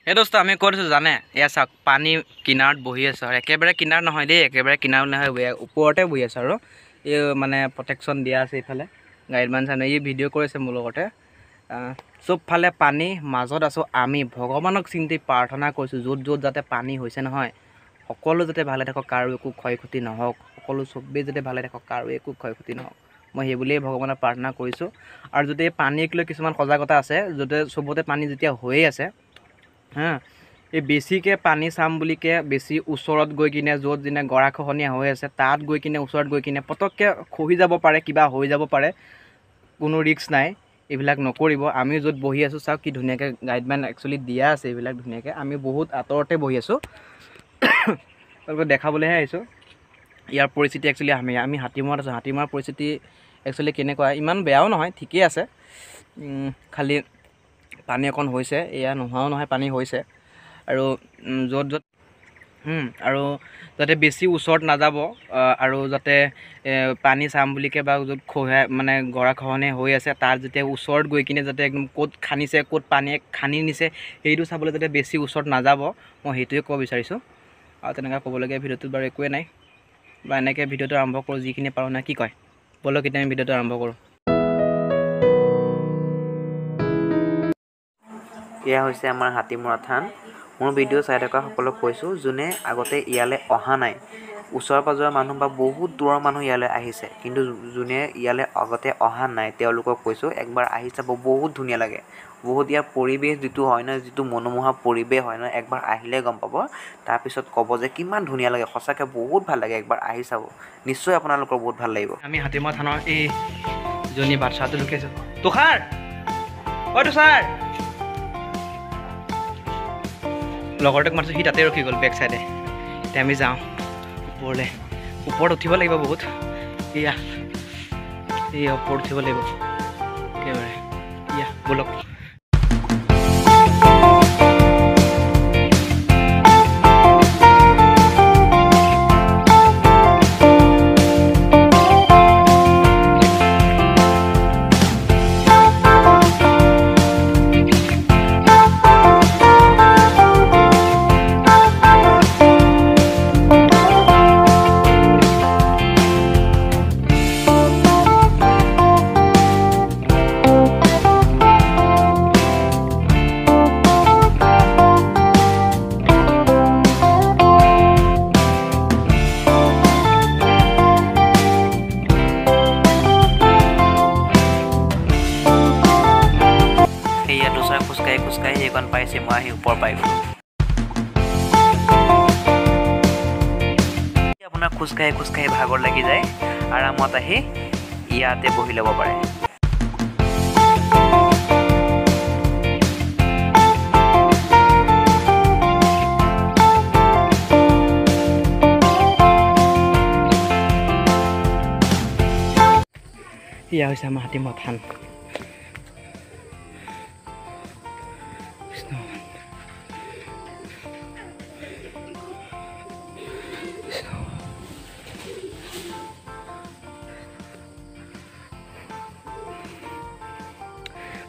এই দোস্ত আমি ক'ত আছোঁ জানে? এয়া চাওক পানী কিনাৰত বহি আছোঁ আৰু একেবাৰে কিনাৰত নহয় দেই, একেবাৰে কিনাৰত নহয়, ওপৰতে বহি আছোঁ আৰু এই মানে প্ৰটেকশ্যন দিয়া আছে এইফালে গাইডলাইন চানে ই ভিডিঅ' কৰিছে মোৰ লগতে। চবফালে পানী, মাজত আছোঁ আমি। ভগৱানক চিন্তি প্ৰাৰ্থনা কৰিছোঁ য'ত য'ত যাতে পানী হৈছে নহয়, সকলো যাতে ভালে থাকক, কাৰো একো ক্ষয় ক্ষতি নহওক, সকলো চবেই যাতে ভালে থাকক, কাৰো একো ক্ষয় ক্ষতি নহওক। মই সেই বুলিয়েই ভগৱানক প্ৰাৰ্থনা কৰিছোঁ। আৰু যদি এই পানীক লৈ কিছুমান সজাগতা আছে, য'তে চবতে পানী যেতিয়া হৈয়ে আছে এই বেছিকৈ পানী চাম বুলিকৈ বেছি ওচৰত গৈ কিনে য'ত যেনে গৰাখহনীয়া হৈ আছে তাত গৈ কিনে ওচৰত গৈ কিনে পটককৈ খহি যাব পাৰে, কিবা হৈ যাব পাৰে, কোনো ৰিস্ক নাই, এইবিলাক নকৰিব। আমি য'ত বহি আছোঁ চাওক কি ধুনীয়াকৈ গাইডলাইন একচুৱেলি দিয়া আছে, এইবিলাক ধুনীয়াকৈ। আমি বহুত আঁতৰতে বহি আছোঁ, তেওঁলোকক দেখাবলৈহে আহিছোঁ ইয়াৰ পৰিস্থিতি। একচুৱেলি আমি হাতীমূৰত আছোঁ। হাতীমূৰৰ পৰিস্থিতি একচুৱেলি কেনেকুৱা, ইমান বেয়াও নহয়, ঠিকেই আছে। খালি পানী অকণ হৈছে, এয়া নোহোৱাও নহয়, পানী হৈছে। আৰু য'ত য'ত আৰু যাতে বেছি ওচৰত নাযাব, আৰু যাতে পানী চাম বুলিকৈ বা য'ত মানে গৰাখহনীয়া হৈ আছে তাত যেতিয়া ওচৰত গৈ কিনে যাতে একদম ক'ত খান্দিছে, ক'ত পানীয়ে খান্দি নিছে সেইটো চাবলৈ যাতে বেছি ওচৰত নাযাব, মই সেইটোৱে ক'ব বিচাৰিছোঁ। আৰু তেনেকৈ ক'বলগীয়া ভিডিঅ'টোত বাৰু একোৱেই নাই, বা এনেকৈ ভিডিঅ'টো আৰম্ভ কৰোঁ যিখিনি পাৰোঁ নাই, কি কয় ব'লক এতিয়া আমি ভিডিঅ'টো আৰম্ভ কৰোঁ। এয়া হৈছে আমাৰ হাতীমূৰা থান। মোৰ ভিডিঅ' চাই থকা সকলক কৈছোঁ, যোনে আগতে ইয়ালৈ অহা নাই, ওচৰ পাজৰৰ মানুহ বা বহুত দূৰৰ মানুহ ইয়ালৈ আহিছে, কিন্তু যোনে ইয়ালৈ আগতে অহা নাই তেওঁলোকক কৈছোঁ একবাৰ আহি চাব, বহুত ধুনীয়া লাগে। বহুত ইয়াৰ পৰিৱেশ যিটো হয় ন, যিটো মনোমোহা পৰিৱেশ হয় ন, একবাৰ আহিলে গম পাব, তাৰপিছত ক'ব যে কিমান ধুনীয়া লাগে, সঁচাকৈ বহুত ভাল লাগে, একবাৰ আহি চাব, নিশ্চয় আপোনালোকৰ বহুত ভাল লাগিব। আমি হাতীমূৰা থানৰ এই জনী বাচ্ছাটো লুকাইছোঁ। তুষাৰ, অ' তুষাৰ, লগৰটোক মাতিছোঁ, সি তাতে ৰখি গ'ল বেক চাইডে। এতিয়া আমি যাওঁ ওপৰলৈ, ওপৰত উঠিব লাগিব বহুত, এয়া ওপৰত উঠিব লাগিব একেবাৰে, ব'লক। খোজকাঢ়ি সেইখন পাইছে, মই আহি ওপৰ পাই গ'লোঁ। আপোনাৰ খোজকাঢ়ি ভাগৰ লাগি যায়, আৰামত আহি ইয়াতে বহি ল'ব পাৰে। এয়া হৈছে আমাৰ হাতীমূৰা থান।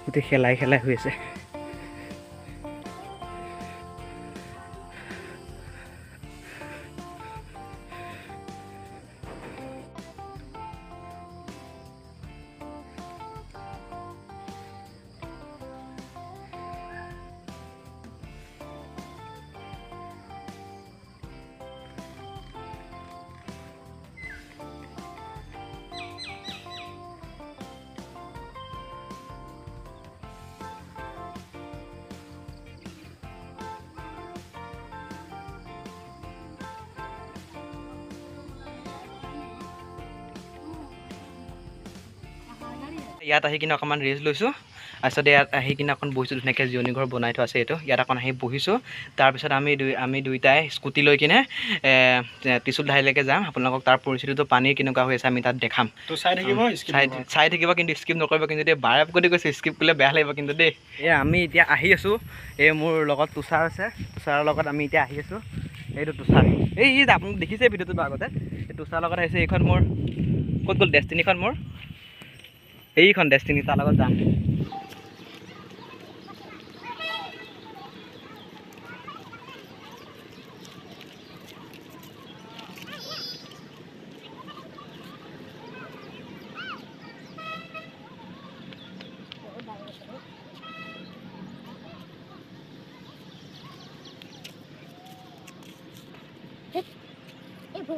গোটেই খেলাই হৈ আছে। ইয়াত আহি কিনে অকণমান ৰেষ্ট লৈছোঁ, তাৰপিছতে ইয়াত আহি কিনে অকণ বহিছোঁ, ধুনীয়াকৈ জিৰণি ঘৰ বনাই থোৱা আছে এইটো, ইয়াত অকণ আহি বহিছোঁ। তাৰপিছত আমি দুইটাই স্কুটি লৈ কিনে ত্ৰিশূলধাৰীলৈকে যাম, আপোনালোকক তাৰ পৰিস্থিতিটো পানীৰ কেনেকুৱা হৈ আছে আমি তাত দেখাম। তো চাই থাকিব কিন্তু স্কিপ নকৰিব, কিন্তু দেই বাৰে প্ৰতি কৈছোঁ স্কিপ কৰিলে বেয়া লাগিব কিন্তু দেই। আমি এতিয়া আহি আছোঁ, মোৰ লগত তুষাৰ আছে, তুষাৰৰ লগত আমি এতিয়া আহি আছোঁ। এইটো তুষাৰ, আপুনি দেখিছে ভিডিঅ'টোত আগতে, এই তুষাৰৰ লগত আহিছে। এইখন মোৰ ক'ত গ'ল ডেষ্টিনিখন, মোৰ এইখন ডেষ্টিনি, তাৰ লগত যাম।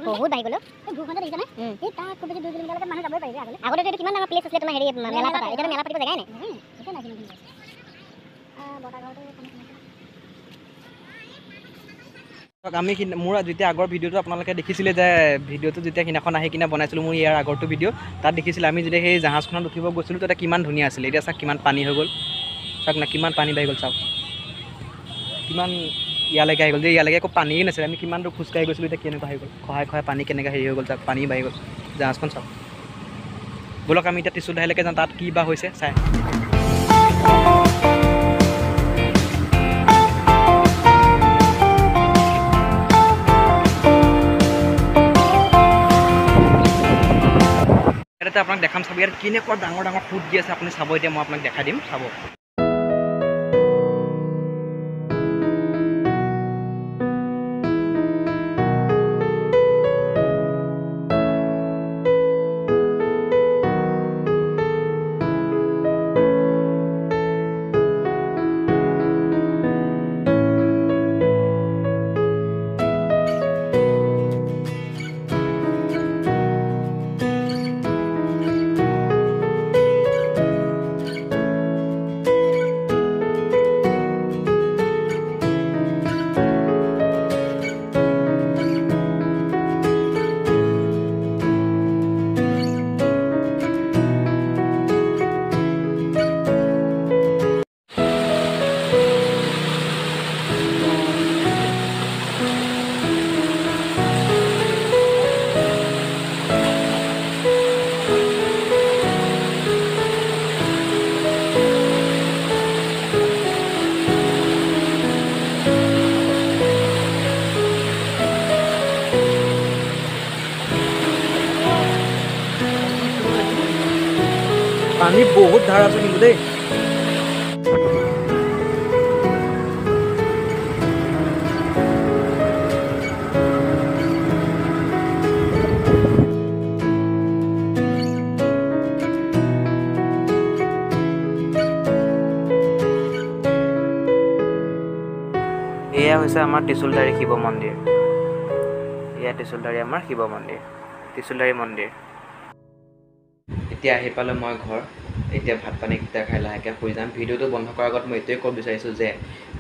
বহুত বাঢ়ি গ'ল এই ভূখণ্ডত দেখিছানে এই তাৰ খুব বেছি 2 কিলোমিটাৰলৈকে মানুহ যাবই পাৰিবে আগলৈ আগতে এইটো কিমান ডাঙৰ প্লেচ আছিলে তোমাৰ হেৰি মেলা পাতা এতিয়া মেলা পাতিব জেগাই নাই এতিয়া নাই কিনো বটাগাঁৱতে আমি মোৰ যেতিয়া আগৰ ভিডিঅ'টো আপোনালোকে দেখিছিলে যে ভিডিঅ'টো যেতিয়া সিদিনাখন আহি কিনে বনাইছিলোঁ মোৰ ইয়াৰ আগৰটো ভিডিঅ' তাত দেখিছিলে আমি যেতিয়া সেই জাহাজখনত উঠিব গৈছিলোঁ তেতিয়া কিমান ধুনীয়া আছিলে এতিয়া চাওক কিমান পানী হৈ গ'ল চাওক না কিমান পানী বাঢ়ি গ'ল চাওক কিমান ইয়ালৈকে আহি গ'ল যে ইয়ালৈকে একো পানীয়ে নাছিলে আমি কিমান দূৰ খোজকাঢ়ি গৈছিলোঁ এতিয়া কেনেকুৱা হৈ গ'ল খহাই পানী কেনেকৈ হেৰি হৈ গ'ল চাওক পানী বাঢ়ি গ'ল জাহাজখন চাওক ব'লক আমি এতিয়া ত্ৰিশূলধাৰীলৈকে যাওঁ তাত কি বা হৈছে চাই ইয়াতে আপোনাক দেখাম চাব ইয়াত কেনেকুৱা ডাঙৰ ডাঙৰ ফুট দি আছে আপুনি চাব এতিয়া মই আপোনাক দেখাই দিম চাব পানী বহুত ধাৰ আছে কিন্তু দেই এয়া হৈছে আমাৰ ত্ৰিশূলধাৰী শিৱ মন্দিৰ এয়া ত্ৰিশূলধাৰী আমাৰ শিৱ মন্দিৰ ত্ৰিশূলধাৰী মন্দিৰ এতিয়া আহি পালোঁ মই ঘৰ এতিয়া ভাত পানী কেইটা খাই লাহেকৈ শুই যাম ভিডিঅ'টো বন্ধ কৰাৰ আগত মই এইটোৱে ক'ব বিচাৰিছোঁ যে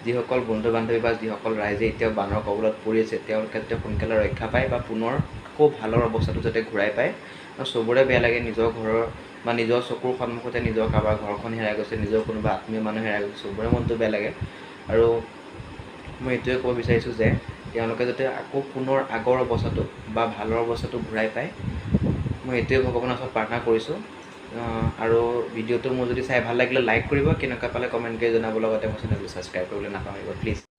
যিসকল বন্ধু বান্ধৱী বা যিসকল ৰাইজে এতিয়াও বানৰ কবলত পৰি আছে তেওঁলোকে যাতে সোনকালে ৰক্ষা পায় বা পুনৰ আকৌ ভালৰ অৱস্থাটো যাতে ঘূৰাই পায় আৰু চবৰে বেয়া লাগে নিজৰ ঘৰৰ বা নিজৰ চকুৰ সন্মুখতে নিজৰ কাৰোবাৰ ঘৰখন হেৰাই গৈছে নিজৰ কোনোবা আত্মীয় মানুহ হেৰাই গৈছে চবৰে মনটো বেয়া লাগে আৰু মই এইটোৱে ক'ব বিচাৰিছোঁ যে তেওঁলোকে যাতে আকৌ পুনৰ আগৰ অৱস্থাটো বা ভালৰ অৱস্থাটো ঘূৰাই পায় মই এইটোৱে ভগৱানৰ ওচৰত প্ৰাৰ্থনা কৰিছোঁ আৰু ভিডিঅ'টো মোৰ যদি চাই ভাল লাগিলে লাইক কৰিব কেনেকুৱা পালে কমেণ্ট কৰি জনাব লগতে মোৰ চেনেলটো ছাবস্ক্ৰাইব কৰিবলৈ নাপাহৰিব প্লিজ